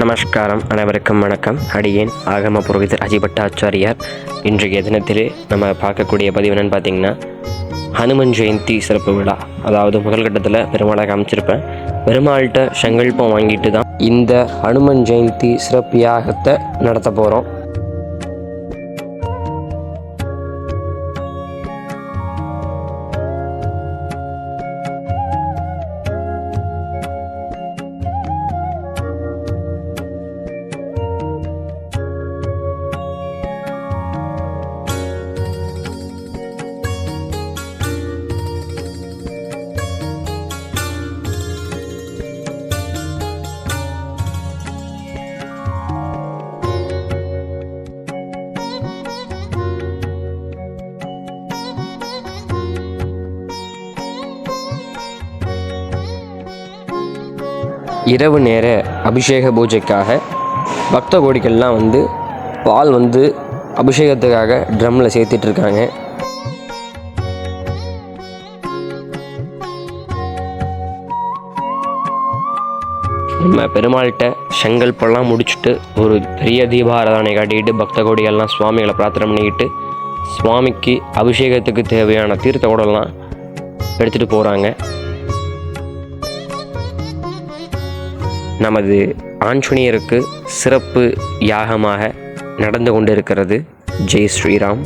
நமஸ்காரம், அனைவருக்கும் வணக்கம். அடியேன் ஆகம புரோகிதர் அஜய் பட்டாச்சாரியார். இன்றைய தினத்திலே நம்ம பார்க்கக்கூடிய பதிவு என்னென்னு பார்த்தீங்கன்னா, ஹனுமன் ஜெயந்தி சிறப்பு விழா. அதாவது முதல் கட்டத்தில் பெருமாளை காமிச்சிருப்பேன். பெருமாள்கிட்ட சங்கல்பம் வாங்கிட்டு தான் இந்த ஹனுமன் ஜெயந்தி சிறப்பு யாகத்தை நடத்த போகிறோம். இரவு நேர அபிஷேக பூஜைக்காக பக்த கோடிகள்லாம் பால் அபிஷேகத்துக்காக ட்ரம்மில் சேர்த்துட்ருக்காங்க. நம்ம பெருமாள்கிட்ட சங்கல்பெல்லாம் முடிச்சுட்டு ஒரு பெரிய தீபாராதனை காட்டிக்கிட்டு பக்த கோடிகள்லாம் சுவாமிகளை பிரார்த்தனை பண்ணிக்கிட்டு சுவாமிக்கு அபிஷேகத்துக்கு தேவையான தீர்த்த குடம்லாம் எடுத்துகிட்டு போகிறாங்க. நமது ஆஞ்சநேயருக்கு சிறப்பு யாகமாக நடந்து கொண்டிருக்கிறது. ஜெய் ஸ்ரீராம்.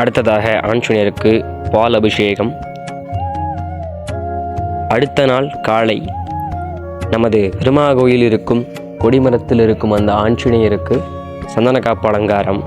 அடுத்ததாக ஆஞ்சநேயருக்கு பால் அபிஷேகம். அடுத்த நாள் காலை நமது பெருமாகோயில் இருக்கும் கொடிமரத்தில் இருக்கும் அந்த ஆஞ்சநேயருக்கு சந்தன காப்பு அலங்காரம்.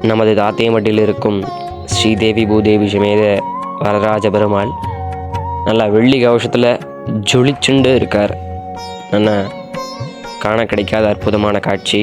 நமது தாத்தையமட்டில் இருக்கும் ஸ்ரீதேவி பூதேவி சமேத வரராஜ பெருமாள் நல்லா வெள்ளி கவசத்தில் ஜொலிச்சுண்டு இருக்கார். நல்லா காண கிடைக்காத அற்புதமான காட்சி.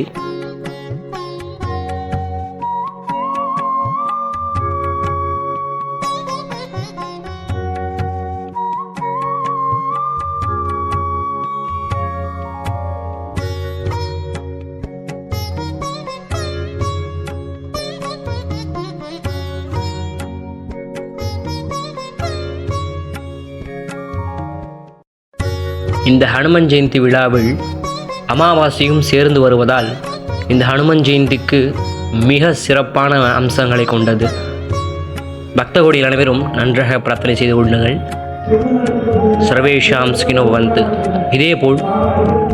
இந்த ஹனுமன் ஜெயந்தி விழாவில் அமாவாசையும் சேர்ந்து வருவதால் இந்த ஹனுமன் ஜெயந்திக்கு மிக சிறப்பான அம்சங்களை கொண்டது. பக்த கோடிகள் அனைவரும் நன்றாக பிரார்த்தனை செய்து கொள்ளுங்கள். சர்வேஷாம் சுகினோ பவந்து. இதேபோல்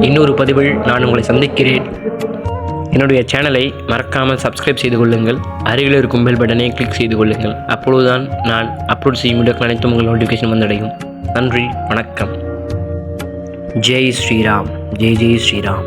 இன்னொரு பதிவில் நான் உங்களை சந்திக்கிறேன். என்னுடைய சேனலை மறக்காமல் சப்ஸ்கிரைப் செய்து கொள்ளுங்கள். அருகில் இருக்கும் பெல் பட்டனை கிளிக் செய்து கொள்ளுங்கள். அப்பொழுதுதான் நான் அப்லோட் செய்யும் வீடியோக்கள் அனைத்தும் உங்கள் நோட்டிஃபிகேஷன் வந்தடையும். நன்றி, வணக்கம். ஜெய் ஸ்ரீராம். ஜெய் ஜெய் ஸ்ரீராம்.